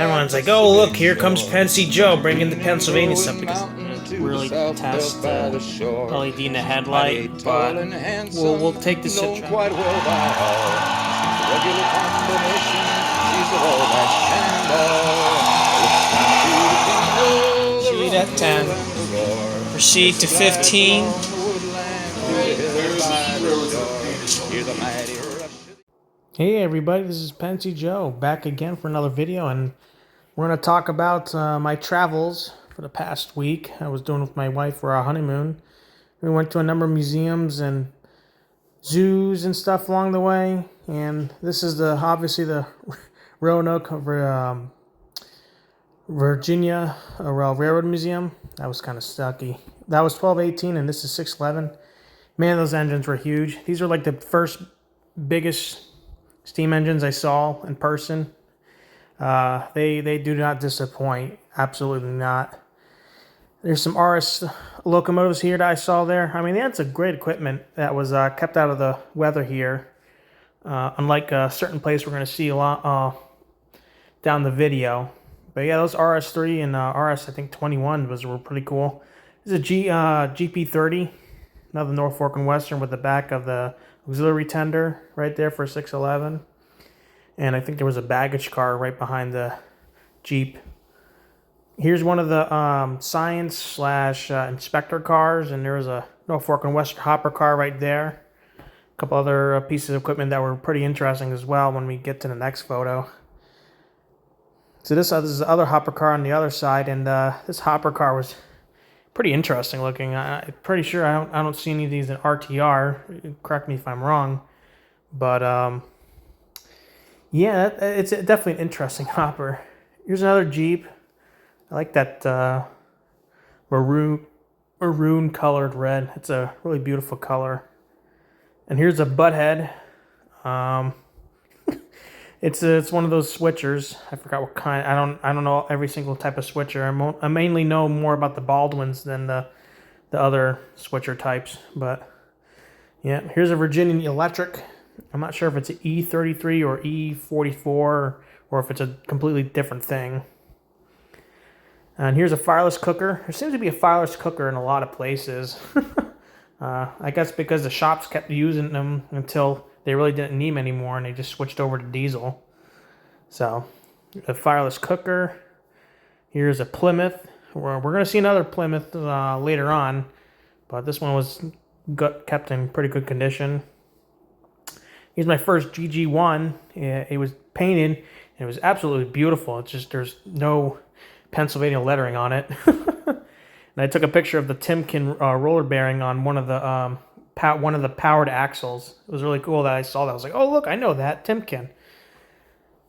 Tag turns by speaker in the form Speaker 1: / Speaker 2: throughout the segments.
Speaker 1: Everyone's like, oh, look, here comes Pensy Joe bringing the Pennsylvania stuff because really test LED in the headlight, but we'll take this shit quite well by all. Regular combination, she's all that Sheet at 10. Proceed to 15. Hey everybody, this is Pensy Joe, back again for another video, and we're going to talk about my travels for the past week. I was doing with my wife for our honeymoon. We went to a number of museums and zoos and stuff along the way, and this is obviously the Roanoke, Virginia Railroad Museum. That was kind of sucky. That was 1218 and this is 611. Man, those engines were huge. These are like the first biggest steam engines I saw in person. They do not disappoint. Absolutely not. There's some RS locomotives here that I saw there. I mean, they had some great equipment that was kept out of the weather here. Unlike a certain place we're going to see a lot down the video. But yeah, those RS3 and RS, I think 21 were pretty cool. This is a GP30, another Norfolk and Western with the back of the auxiliary tender right there for 611. And I think there was a baggage car right behind the Jeep. Here's one of the science / inspector cars, and there was a Norfolk and Western hopper car right there. A couple other pieces of equipment that were pretty interesting as well when we get to the next photo. So this is the other hopper car on the other side, and this hopper car was pretty interesting looking. I'm pretty sure I don't see any of these in RTR. Correct me if I'm wrong, but yeah, it's definitely an interesting hopper. Here's another Jeep. I like that maroon colored red. It's a really beautiful color. And here's a butthead. It's one of those switchers. I forgot what kind. I don't know every single type of switcher. I mainly know more about the Baldwins than the other switcher types. But yeah, here's a Virginian electric. I'm not sure if it's an E33 or E44 or if it's a completely different thing. And here's a fireless cooker. There seems to be a fireless cooker in a lot of places. I guess because the shops kept using them until they really didn't need them anymore, and they just switched over to diesel. So, a fireless cooker. Here's a Plymouth. We're going to see another Plymouth later on, but this one was kept in pretty good condition. Here's my first GG1. It was painted, and it was absolutely beautiful. It's just there's no Pennsylvania lettering on it. And I took a picture of the Timken roller bearing on one of the powered axles. It was really cool that I saw that. I was like, oh, look, I know that, Timken.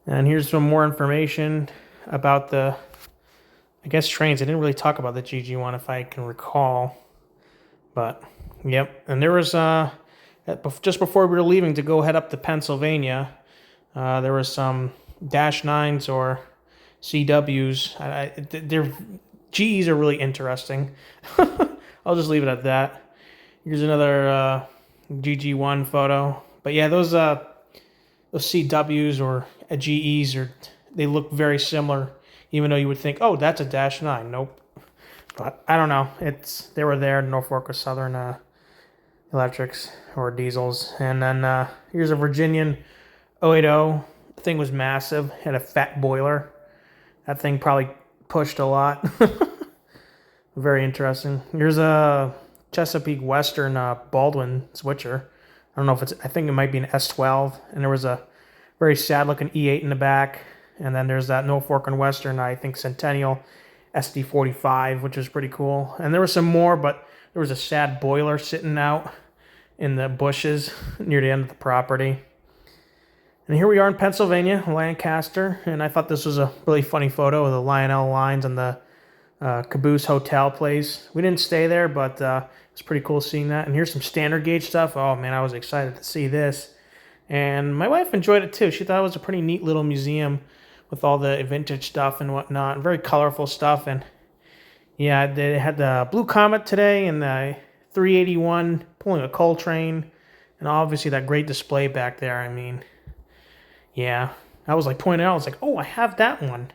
Speaker 1: And here's some more information about the, I guess, trains. I didn't really talk about the GG1 if I can recall. But, yep. And there was, just before we were leaving to go head up to Pennsylvania, there was some Dash 9s or CWs. Their GEs are really interesting. I'll just leave it at that. Here's another GG1 photo. But yeah, those CWs or GEs they look very similar, even though you would think, oh, that's a Dash 9. Nope. But I don't know. They were there, Norfolk or Southern electrics or diesels. And then here's a Virginian 080. The thing was massive. Had a fat boiler. That thing probably pushed a lot. Very interesting. Here's a Chesapeake Western Baldwin switcher. I don't know if I think it might be an S12. And there was a very sad looking E8 in the back. And then there's that Norfolk and Western, I think Centennial SD45, which is pretty cool. And there was some more, but there was a sad boiler sitting out in the bushes near the end of the property. And here we are in Pennsylvania, Lancaster, and I thought this was a really funny photo of the Lionel lines and the Caboose Hotel place. We didn't stay there, but it's pretty cool seeing that. And here's some standard gauge stuff. Oh man, I was excited to see this. And my wife enjoyed it too. She thought it was a pretty neat little museum with all the vintage stuff and whatnot. Very colorful stuff. And yeah, they had the Blue Comet today and the 381 pulling a coal train. And obviously that great display back there. I mean, yeah, I was like pointing out, I was like, oh, I have that one.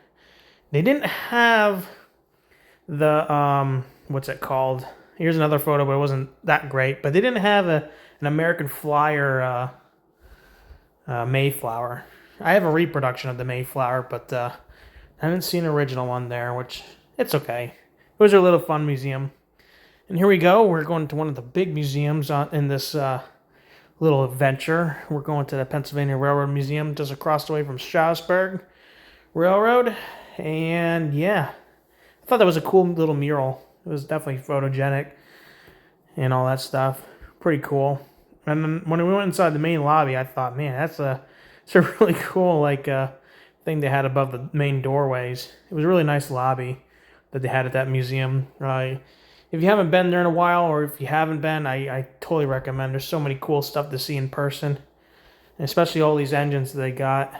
Speaker 1: They didn't have the what's it called? Here's another photo, but it wasn't that great. But they didn't have an American Flyer Mayflower. I have a reproduction of the Mayflower, but I haven't seen an original one there, which it's okay. It was a little fun museum. And here we go. We're going to one of the big museums in this little adventure. We're going to the Pennsylvania Railroad Museum, just across the way from Strasburg Railroad. And yeah, I thought that was a cool little mural. It was definitely photogenic and all that stuff. Pretty cool. And then when we went inside the main lobby, I thought, man, it's a really cool thing they had above the main doorways. It was a really nice lobby that they had at that museum. If you haven't been there in a while, or if you haven't been, I totally recommend. There's so many cool stuff to see in person, and especially all these engines that they got.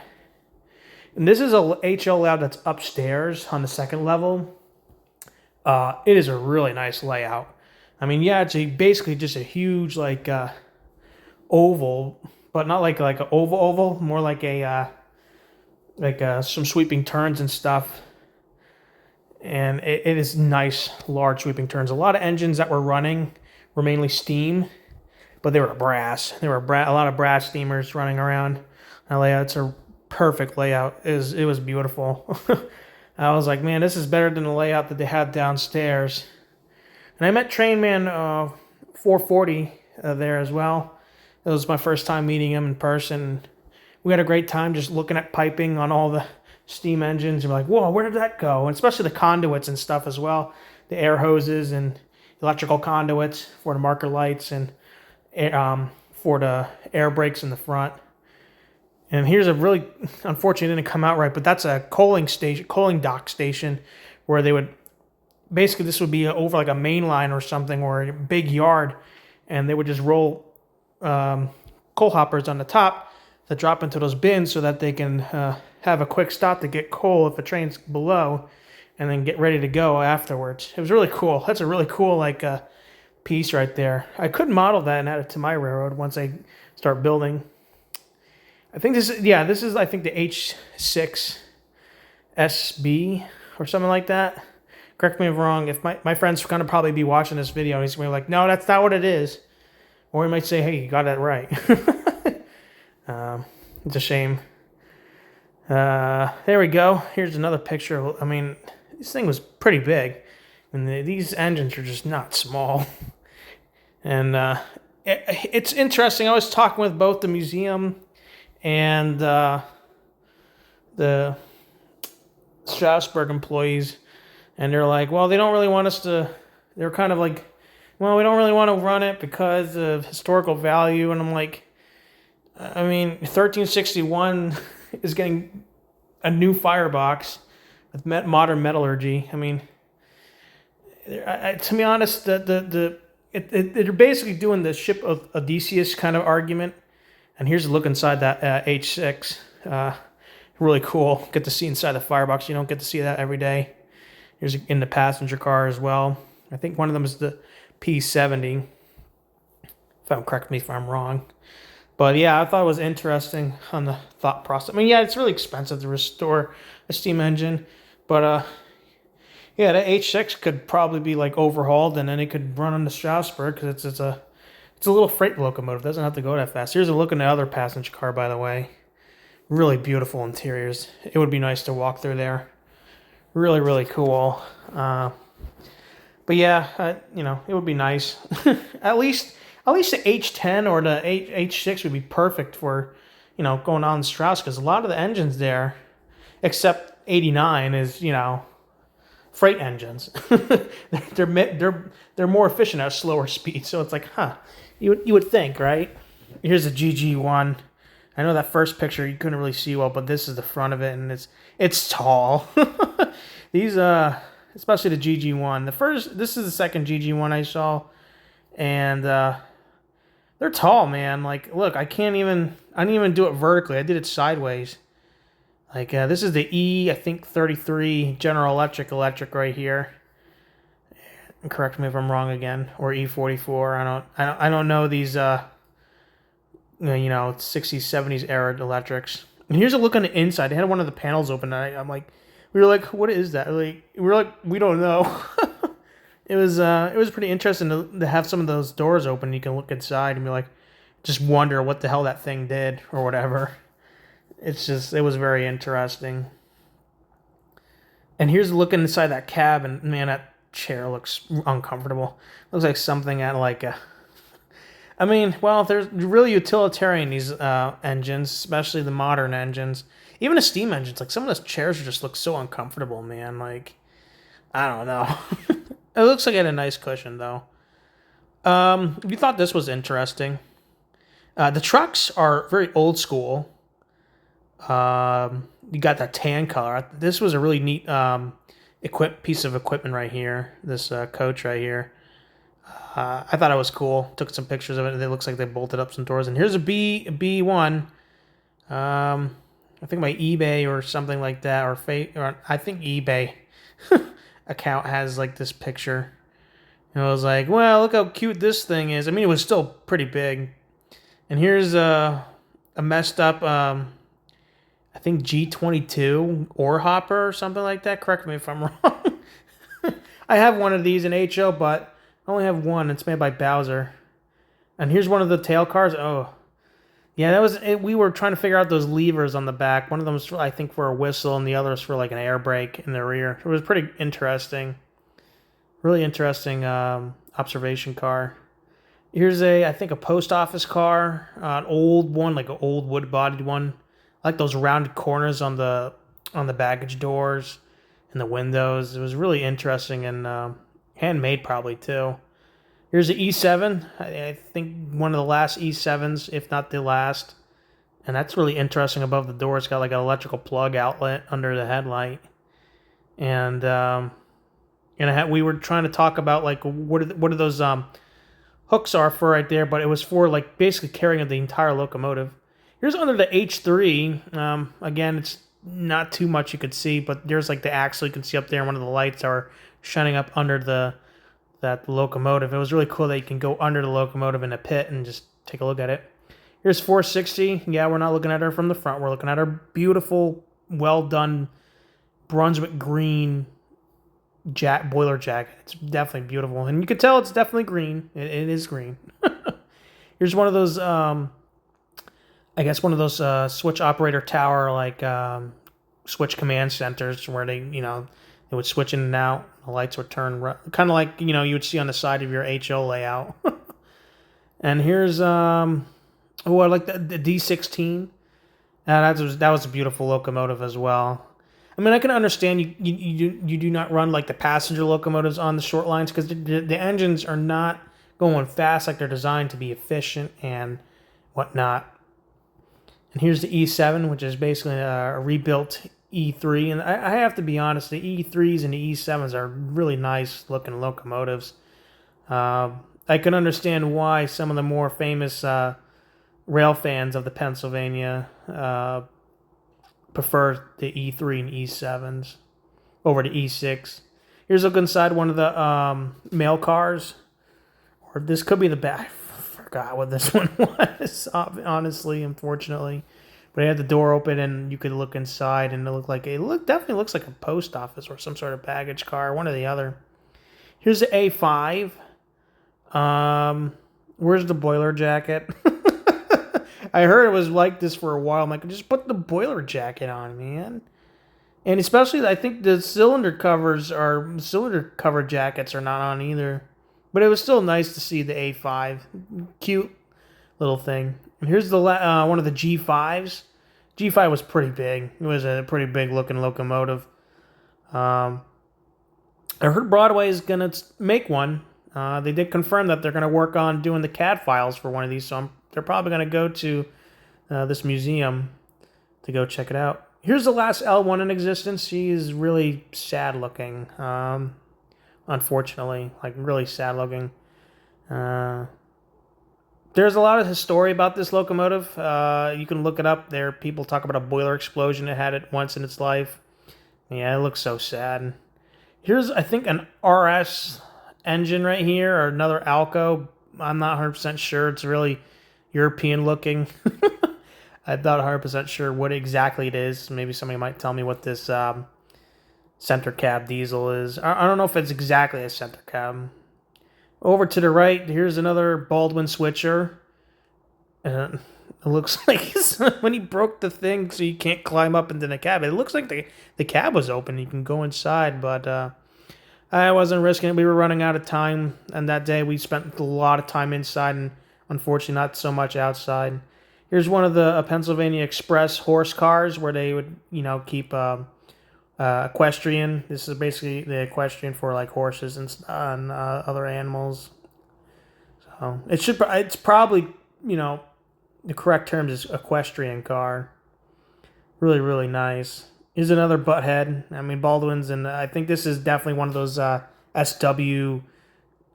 Speaker 1: And this is a HL lab that's upstairs on the second level. It is a really nice layout. I mean, yeah, it's basically just a huge oval, but not like an oval, more like some sweeping turns and stuff. And it is nice, large sweeping turns. A lot of engines that were running were mainly steam, but they were brass. There were a lot of brass steamers running around. That layout's a perfect layout. It was beautiful. I was like, man, this is better than the layout that they had downstairs. And I met Trainman 440 there as well. It was my first time meeting him in person. We had a great time just looking at piping on all the steam engines. And we're like, whoa, where did that go? And especially the conduits and stuff as well. The air hoses and electrical conduits for the marker lights and for the air brakes in the front. And here's a really, unfortunately it didn't come out right, but that's a coaling dock station where they would, basically this would be over like a main line or something, or a big yard, and they would just roll coal hoppers on the top that drop into those bins so that they can have a quick stop to get coal if a train's below, and then get ready to go afterwards. It was really cool. That's a really cool piece right there. I could model that and add it to my railroad once I start building. I think this is I think the H6 SB or something like that. Correct me if I'm wrong. If my friend's going to probably be watching this video, he's going to be like, no, that's not what it is. Or he might say, hey, you got that right. It's a shame. There we go. Here's another picture. I mean, this thing was pretty big. And these engines are just not small. And it's interesting. I was talking with both the museum and the Strasburg employees, and they're like, well, they don't really want us to, they're kind of like, well, we don't really want to run it because of historical value. And I'm like, I mean, 1361 is getting a new firebox with modern metallurgy. I mean, to be honest, they're basically doing the ship of Odysseus kind of argument. And here's a look inside that H6. Really cool. Get to see inside the firebox. You don't get to see that every day. Here's in the passenger car as well. I think one of them is the P70. Correct me if I'm wrong. But yeah, I thought it was interesting on the thought process. I mean, yeah, it's really expensive to restore a steam engine. But yeah, the H6 could probably be like overhauled, and then it could run on the Strasburg because it's a little freight locomotive. It doesn't have to go that fast. Here's a look in the other passenger car, by the way. Really beautiful interiors. It would be nice to walk through there. Really, really cool. But yeah, it would be nice. At least the H10 or the H6 would be perfect for, going on Strauss, because a lot of the engines there, except 89, is, freight engines. they're more efficient at a slower speed. So it's like, you would think, right? Here's a GG1. I know that first picture you couldn't really see well, but this is the front of it, and it's tall. These especially the GG1. This is the second GG1 I saw, and they're tall, man. Like, look, I didn't even do it vertically. I did it sideways. Like, this is the I think 33 General Electric right here. And correct me if I'm wrong again, or E44. I don't know these 60s, 70s era electrics. And here's a look on the inside. They had one of the panels open, and I'm like, We were like, what is that? Like, we were like, we don't know. It was pretty interesting to have some of those doors open. You can look inside and be like, just wonder what the hell that thing did or whatever. It was very interesting. And here's looking inside that cab, and man, that chair looks uncomfortable. Looks like something at like a. I mean, well, there's really utilitarian these engines, especially the modern engines. Even the steam engines, like some of those chairs just look so uncomfortable, man. Like, I don't know. It looks like it had a nice cushion though. We thought this was interesting. The trucks are very old school. You got that tan color. This was a really neat piece of equipment right here. This coach right here. I thought it was cool. Took some pictures of it. It looks like they bolted up some doors. And here's a B1. I think my eBay or something like that, or I think eBay account has like this picture. And I was like, well, look how cute this thing is. I mean, it was still pretty big. And here's a messed up, I think G22 ore hopper or something like that. Correct me if I'm wrong. I have one of these in HO, but I only have one. It's made by Bowser. And here's one of the tail cars. Oh, yeah, that was it. We were trying to figure out those levers on the back. One of them was, I think, for a whistle, and the other was for like an air brake in the rear. It was pretty interesting. Really interesting observation car. Here's I think a post office car, an old one, like an old wood-bodied one. I like those rounded corners on the baggage doors and the windows. It was really interesting and handmade probably too. Here's the E7. I think one of the last E7s, if not the last. And that's really interesting above the door. It's got like an electrical plug outlet under the headlight. And we were trying to talk about like what are those hooks are for right there, but it was for like basically carrying the entire locomotive. Here's under the H3. Again, it's not too much you could see, but there's like the axle you can see up there. One of the lights are shining up under that locomotive. It was really cool that you can go under the locomotive in a pit and just take a look at it. Here's 460. Yeah, we're not looking at her from the front. We're looking at her beautiful, well done Brunswick green boiler jacket. It's definitely beautiful, and you can tell it's definitely green. It is green. Here's one of those. I guess one of those switch operator tower like switch command centers where they would switch in and out. The lights would turn kind of like you would see on the side of your HO layout. And here's I like the D16. That was a beautiful locomotive as well. I mean, I can understand you do not run like the passenger locomotives on the short lines because the engines are not going fast like they're designed to be efficient and whatnot. And here's the E7, which is basically a rebuilt E3. And I have to be honest, the E3s and the E7s are really nice looking locomotives. I can understand why some of the more famous rail fans of the Pennsylvania prefer the E3 and E7s over the E6. Here's a look inside one of the mail cars. Or this could be the back. Forgot what this one was, honestly, unfortunately. But it had the door open and you could look inside and it definitely looks like a post office or some sort of baggage car, one or the other. Here's the A5. Where's the boiler jacket? I heard it was like this for a while. I'm like, just put the boiler jacket on, man. And especially, I think the cylinder cover jackets are not on either. But it was still nice to see the A5. Cute little thing. And here's the one of the G5s. G5 was pretty big. It was a pretty big looking locomotive. I heard Broadway is going to make one. They did confirm that they're going to work on doing the CAD files for one of these. So they're probably going to go to this museum to go check it out. Here's the last L1 in existence. She is really sad looking. Unfortunately, like really sad looking. There's a lot of story about this locomotive. You can look it up. There, people talk about a boiler explosion that had it once in its life. Yeah, it looks so sad. Here's, I think, an RS engine right here, or another Alco. I'm not 100% sure. It's really European looking. I'm not 100% sure what exactly it is. Maybe somebody might tell me what this center cab diesel is. I don't know if it's exactly a center cab. Over to the right, here's another Baldwin switcher. It looks like when he broke the thing so you can't climb up into the cab. It looks like the cab was open. You can go inside, but I wasn't risking it. We were running out of time, and that day we spent a lot of time inside and unfortunately not so much outside. Here's one of the Pennsylvania Express horse cars where they would, keep equestrian. This is basically the equestrian for like horses and other animals. So it's probably, the correct term is equestrian car. Really, really nice. Here's another butthead. I mean, Baldwin's, and I think this is definitely one of those SW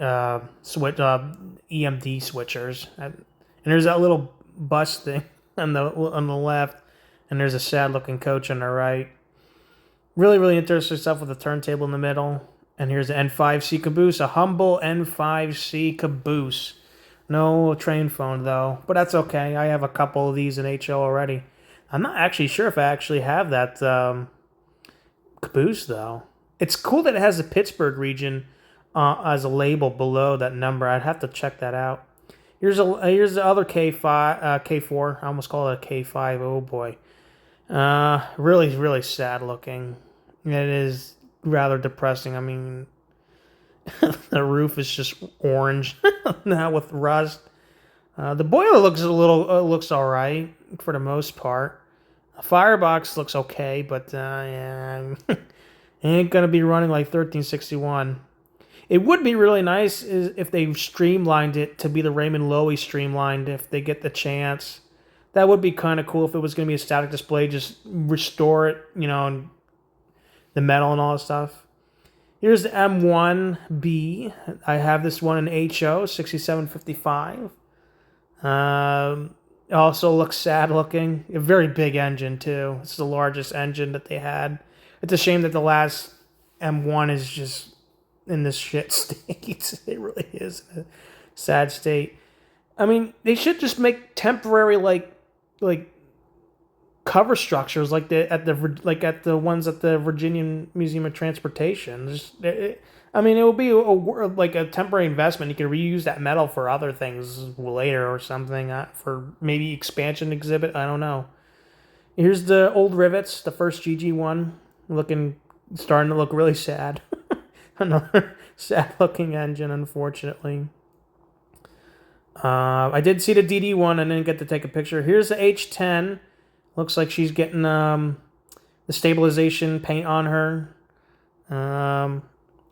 Speaker 1: EMD switchers. And there's that little bus thing on the left, and there's a sad looking coach on the right. Really, really interesting stuff with the turntable in the middle. And here's the N5C caboose, a humble N5C caboose. No train phone though, but that's okay. I have a couple of these in HO already. I'm not actually sure if I actually have that caboose though. It's cool that it has the Pittsburgh region as a label below that number. I'd have to check that out. Here's the other K4. I almost call it a K5. Oh boy. Really, really sad looking. It is rather depressing. I mean, the roof is just orange now with rust. The boiler looks all right for the most part. The firebox looks okay, but yeah, ain't gonna be running like 1361. It would be really nice if they streamlined it to be the Raymond Loewy streamlined if they get the chance. That would be kind of cool if it was going to be a static display. Just restore it, and the metal and all that stuff. Here's the M1B. I have this one in HO, 6755. Also looks sad looking. A very big engine, too. It's the largest engine that they had. It's a shame that the last M1 is just in this shit state. It really is in a sad state. I mean, they should just make temporary, like cover structures like at the ones at the Virginia Museum of Transportation. It will be like a temporary investment. You can reuse that metal for other things later or something for maybe expansion exhibit. I don't know. Here's the old rivets, the first GG1, starting to look really sad. Another sad looking engine, unfortunately. I did see the DD1. I didn't get to take a picture. Here's the H10. Looks like she's getting the stabilization paint on her. I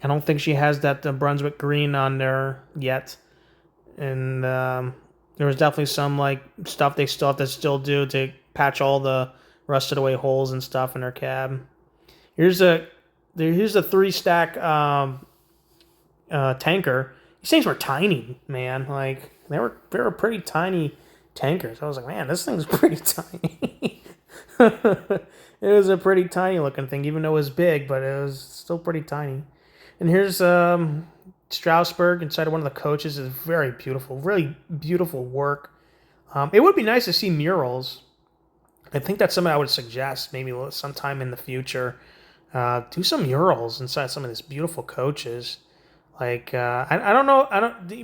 Speaker 1: don't think she has that Brunswick green on there yet. And there was definitely some stuff they still have to do to patch all the rusted away holes and stuff in her cab. Here's a 3-stack tanker. These things were tiny, man. They were pretty tiny tankers. I was like, man, this thing's pretty tiny. It was a pretty tiny looking thing, even though it was big, but it was still pretty tiny. And here's Strasbourg inside of one of the coaches. Is very beautiful, really beautiful work. It would be nice to see murals. I think that's something I would suggest maybe sometime in the future. Do some murals inside some of these beautiful coaches. I don't know.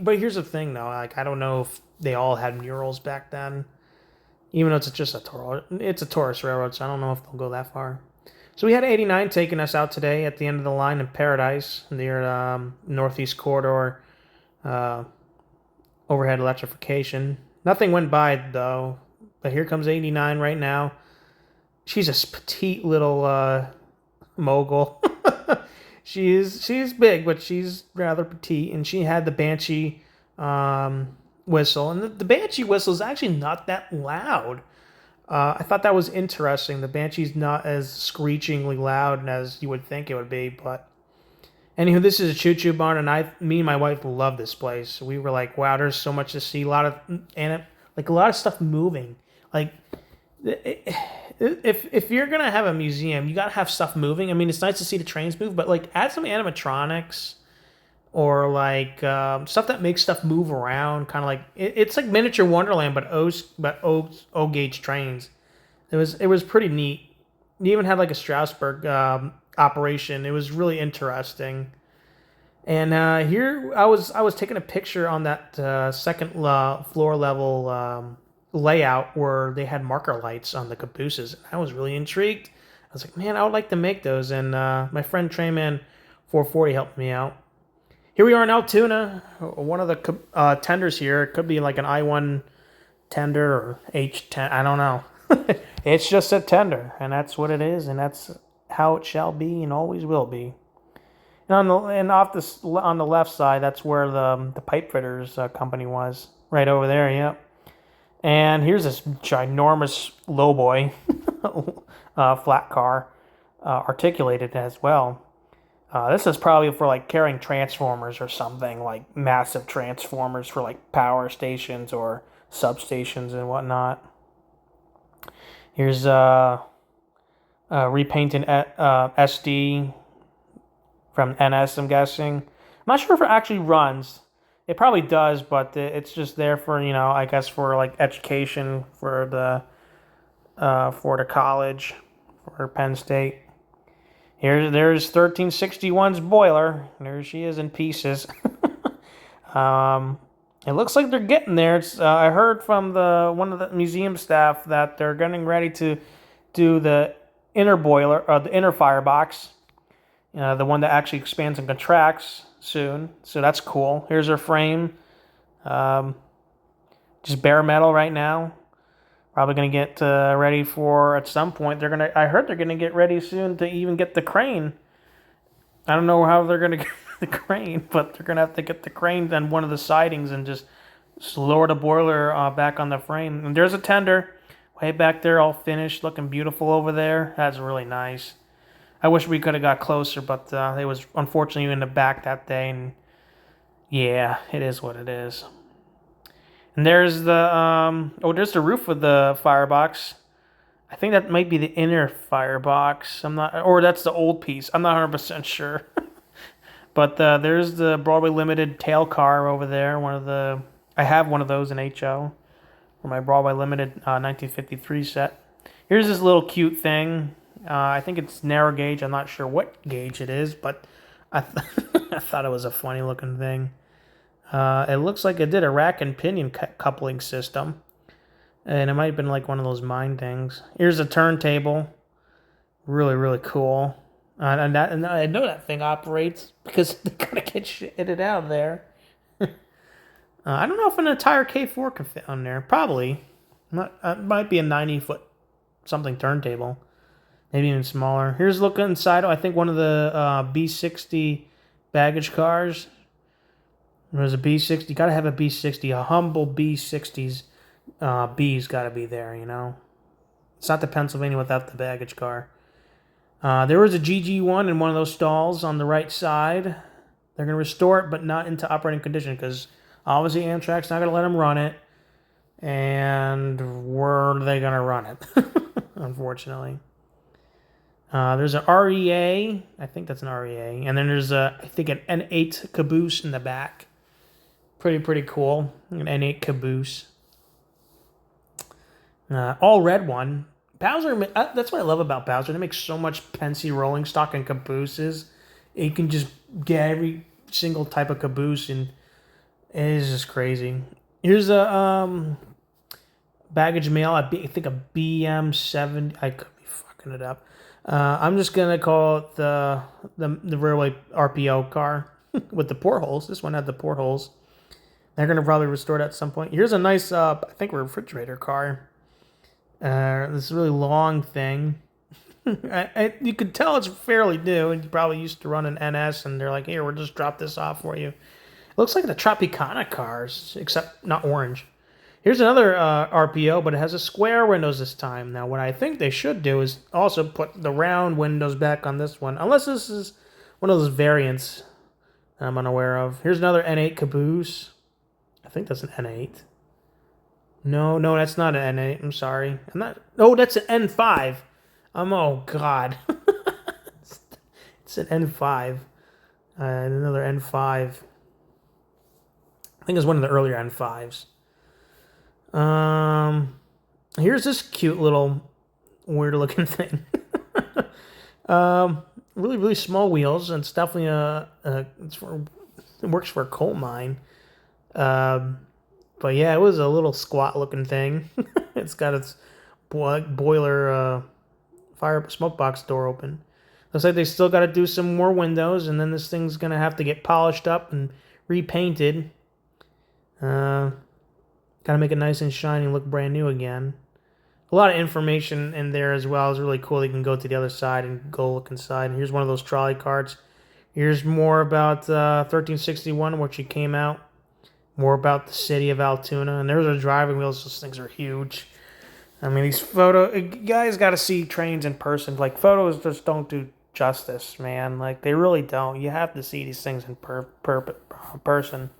Speaker 1: But here's the thing, though. I don't know if they all had murals back then. Even though it's just it's a tourist railroad, so I don't know if they'll go that far. So we had 89 taking us out today at the end of the line in Paradise near Northeast Corridor overhead electrification. Nothing went by though. But here comes 89 right now. She's a petite little mogul. She's big, but she's rather petite, and she had the Banshee whistle, and the Banshee whistle is actually not that loud. I thought that was interesting. The Banshee's not as screechingly loud as you would think it would be, but anywho, this is a choo-choo barn, and me and my wife love this place. We were like, wow, there's so much to see, a lot of stuff moving. If you're gonna have a museum, you gotta have stuff moving. I mean, it's nice to see the trains move, but add some animatronics or stuff that makes stuff move around. Kind of it's like miniature Wonderland, but O gauge trains. It was pretty neat. You even had a Strasbourg operation. It was really interesting. And here I was taking a picture on that second floor level layout where they had marker lights on the cabooses. I was really intrigued. I was like, man, I would like to make those. And my friend Trayman 440 helped me out. Here we are in Altoona, one of the tenders here. It could be like an I-1 tender or H10. I don't know. It's just a tender, and that's what it is, and that's how it shall be and always will be. And on the left side, that's where the pipe fitters company was, right over there. Yep. And here's this ginormous lowboy flat car, articulated as well. This is probably for like carrying transformers or something, like massive transformers for like power stations or substations and whatnot. Here's repainting SD from NS, I'm guessing. I'm not sure if it actually runs. It probably does, but it's just there for, I guess for like education for the college, for Penn State. There's 1361's boiler. There she is in pieces. It looks like they're getting there. I heard from one of the museum staff that they're getting ready to do the inner boiler, or the inner firebox, the one that actually expands and contracts soon. So that's cool. Here's her frame. Just bare metal right now. Probably going to get ready for, at some point, I heard they're going to get ready soon to even get the crane. I don't know how they're going to get the crane, but they're going to have to get the crane on one of the sidings and just lower the boiler back on the frame. And there's a tender way back there, all finished, looking beautiful over there. That's really nice. I wish we could have got closer, but it was unfortunately in the back that day. And yeah, it is what it is. And there's there's the roof of the firebox. I think that might be the inner firebox. Or that's the old piece. I'm not 100% sure. But there's the Broadway Limited tail car over there. I have one of those in HO for my Broadway Limited 1953 set. Here's this little cute thing. I think it's narrow gauge. I'm not sure what gauge it is, but I thought it was a funny looking thing. It looks like it did a rack and pinion coupling system. And it might have been like one of those mine things. Here's a turntable. Really, really cool. And I know that thing operates because they gotta get shitted out of there. I don't know if an entire K4 can fit on there. Probably. It might be a 90-foot something turntable. Maybe even smaller. Here's a look inside. I think one of the B60 baggage cars. There's a B60. You gotta have a B60. A humble B60's B's gotta be there, It's not the Pennsylvania without the baggage car. There was a GG1 in one of those stalls on the right side. They're going to restore it, but not into operating condition because obviously Amtrak's not going to let them run it. And where are they going to run it? Unfortunately. There's an REA. I think that's an REA. And then there's I think an N8 caboose in the back. Pretty cool. An N8 caboose. All red one. Bowser, that's what I love about Bowser. They make so much Pensy rolling stock and cabooses. You can just get every single type of caboose, and it is just crazy. Here's a baggage mail. I think a BM7. I could be fucking it up. I'm just gonna call it the railway RPO car with the portholes. This one had the portholes. They're gonna probably restore that at some point. Here's a nice, I think, refrigerator car. This really long thing. You could tell it's fairly new, and you probably used to run an NS, and they're like, here, we'll just drop this off for you. It looks like the Tropicana cars, except not orange. Here's another RPO, but it has a square windows this time. Now, what I think they should do is also put the round windows back on this one, unless this is one of those variants I'm unaware of. Here's another N8 caboose. I think that's an N8. No, that's not an N8. I'm sorry. Oh, that's an N5. Oh, God. It's an N5. Another N5. I think it's one of the earlier N5s. Here's this cute little weird-looking thing. really, really small wheels, and it's definitely it works for a coal mine. Um, but yeah, it was a little squat looking thing. It's got its boiler fire smoke box door open. Looks like they still got to do some more windows, and then this thing's gonna have to get polished up and repainted. Uh, Gotta make it nice and shiny and look brand new again. A lot of information in there as well. It's really cool. You can go to the other side and go look inside. And here's one of those trolley carts. Here's more about 1361, where she came out. More about the city of Altoona. And there's her driving wheels. Those things are huge. I mean, these you guys got to see trains in person. Like, photos just don't do justice, man. Like, they really don't. You have to see these things in person.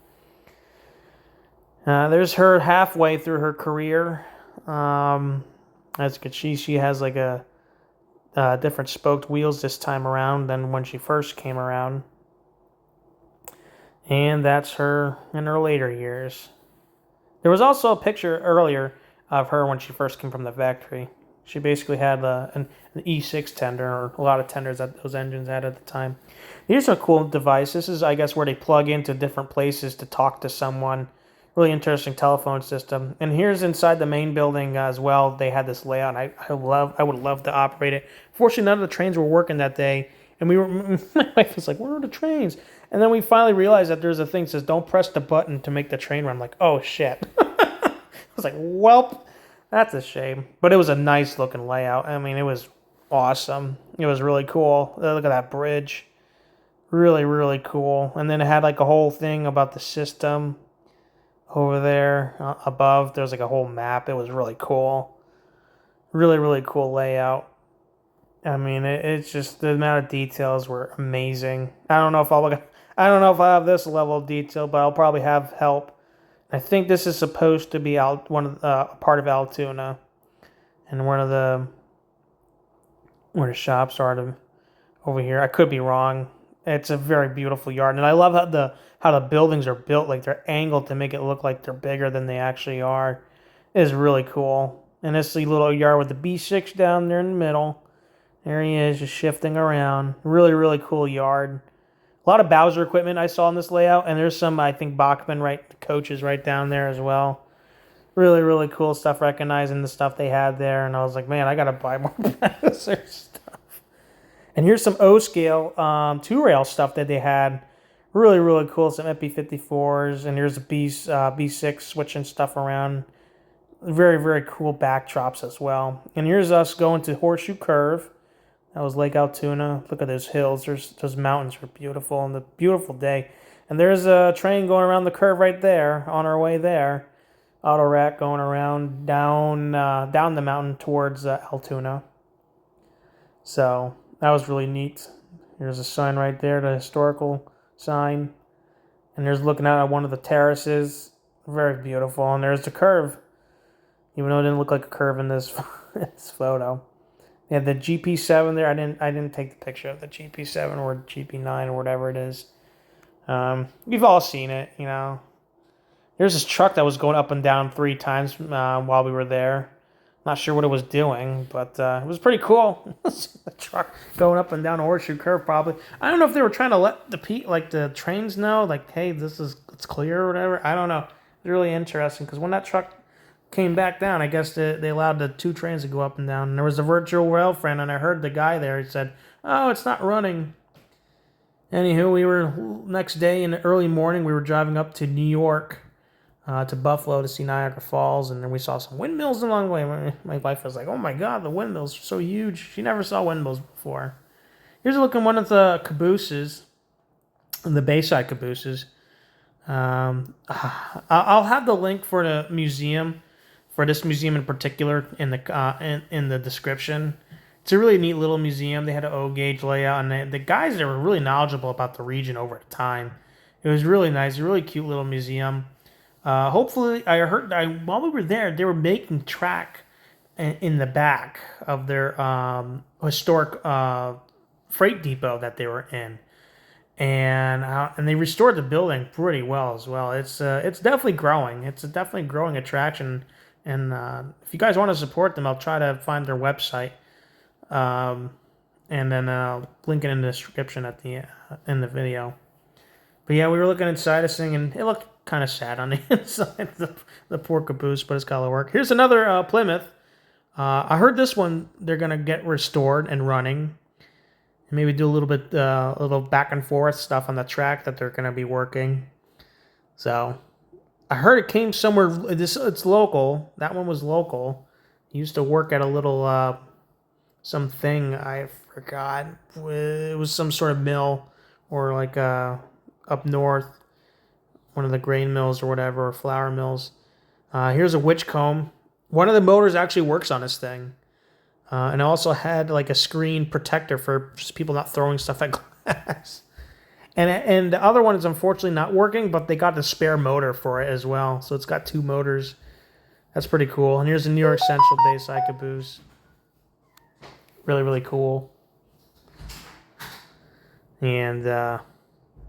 Speaker 1: There's her halfway through her career. As you can see, she has like a different spoked wheels this time around than when she first came around. And that's her in her later years. There was also a picture earlier of her when she first came from the factory. She basically had an E6 tender, or a lot of tenders that those engines had at the time. Here's a cool device. This is, I guess, where they plug into different places to talk to someone. Really interesting telephone system. And here's inside the main building as well. They had this layout. I would love to operate it. Fortunately, none of the trains were working that day. And my wife was like, where are the trains? And then we finally realized that there's a thing that says, don't press the button to make the train run. I'm like, oh, shit. I was like, welp, that's a shame. But it was a nice looking layout. I mean, it was awesome. It was really cool. Look at that bridge. Really, really cool. And then it had like a whole thing about the system over there above. There's like a whole map. It was really cool. Really, really cool layout. I mean, it's just the amount of details were amazing. I don't know if I have this level of detail, but I'll probably have help. I think this is supposed to be part of Altoona, and where the shops are over here. I could be wrong. It's a very beautiful yard, and I love how the buildings are built. Like, they're angled to make it look like they're bigger than they actually are. It is really cool. And this little yard with the B6 down there in the middle. There he is, just shifting around. Really, really cool yard. A lot of Bowser equipment I saw in this layout, and there's some, I think, Bachman coaches right down there as well. Really, really cool stuff, recognizing the stuff they had there, and I was like, man, I gotta buy more Bowser stuff. And here's some O-scale two-rail stuff that they had. Really, really cool. Some MP54s, and here's the B6 switching stuff around. Very, very cool backdrops as well. And here's us going to Horseshoe Curve. That was Lake Altoona. Look at those hills. Those mountains were beautiful, and a beautiful day. And there's a train going around the curve right there on our way there. Auto rack going around down the mountain towards Altoona. So that was really neat. There's a sign right there, the historical sign. And there's looking out at one of the terraces. Very beautiful. And there's the curve. Even though it didn't look like a curve in this photo. They had the GP7 there. I didn't take the picture of the GP7 or GP9 or whatever it is. We've all seen it, you know. There's this truck that was going up and down 3 times while we were there. Not sure what it was doing, but it was pretty cool. The truck going up and down a Horseshoe Curve, probably. I don't know if they were trying to let the trains know, like, hey, it's clear or whatever. I don't know. It's really interesting because when that truck came back down, I guess they allowed the 2 trains to go up and down. And there was a virtual rail friend, and I heard the guy there. He said, "Oh, it's not running." Anywho, we were next day in the early morning. We were driving up to New York, to Buffalo to see Niagara Falls, and then we saw some windmills along the way. My wife was like, "Oh my God, the windmills are so huge." She never saw windmills before. Here's a look at one of the cabooses, the Bayside cabooses. I'll have the link for the museum. For this museum in particular, in the description. It's a really neat little museum. They had an O-gauge layout, and the guys there were really knowledgeable about the region over time. It was really nice, a really cute little museum. Hopefully, I heard while we were there, they were making track in the back of their historic freight depot that they were in, and they restored the building pretty well as well. It's definitely growing. It's a definitely growing attraction. And if you guys want to support them, I'll try to find their website. and then link it in the description at the in the video. But yeah, we were looking inside this thing, and it looked kind of sad on the inside, the poor caboose, but it's got to work. Here's another Plymouth. I heard this one, they're going to get restored and running. And maybe do a little bit, a little back and forth stuff on the track that they're going to be working. So, I heard it came somewhere, it's local. That one was local. He used to work at a little, something, I forgot. It was some sort of mill, or like, up north, one of the grain mills or whatever, or flour mills. Here's a witch comb. One of the motors actually works on this thing. And it also had like a screen protector for just people not throwing stuff at glass. And the other one is unfortunately not working, but they got the spare motor for it as well. So it's got 2 motors. That's pretty cool. And here's a New York Central Bayside caboose. Really, really cool. And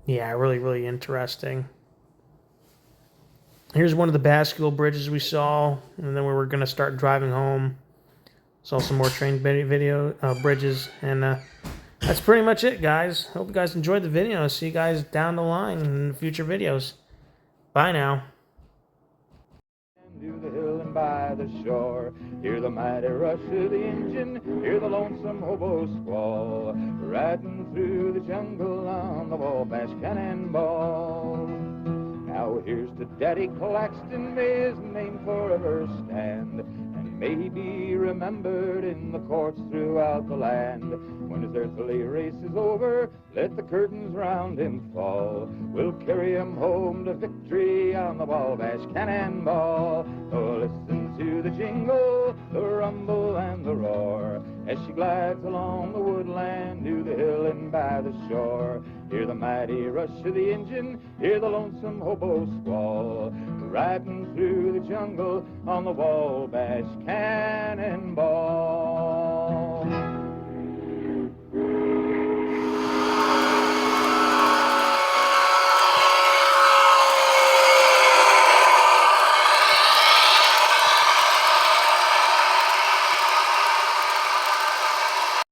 Speaker 1: yeah, really, really interesting. Here's one of the Bascule bridges we saw, and then we were going to start driving home. Saw some more train bridges, and that's pretty much it, guys. Hope you guys enjoyed the video. See you guys down the line in future videos. Bye now.
Speaker 2: To the hill and by the shore, hear the mighty rush of the engine, hear the lonesome hobo squall, riding through the jungle on the Wabash Cannonball. Now here's to Daddy Claxton, may his name forever stand, and may he be remembered in the courts throughout the land. When his earthly race is over, let the curtains round him fall. We'll carry him home to victory on the Wabash Cannonball. Oh, listen to the jingle, the rumble and the roar, as she glides along the woodland to the hill and by the shore. Hear the mighty rush of the engine, hear the lonesome hobo squall, riding through the jungle on the Wabash Cannonball.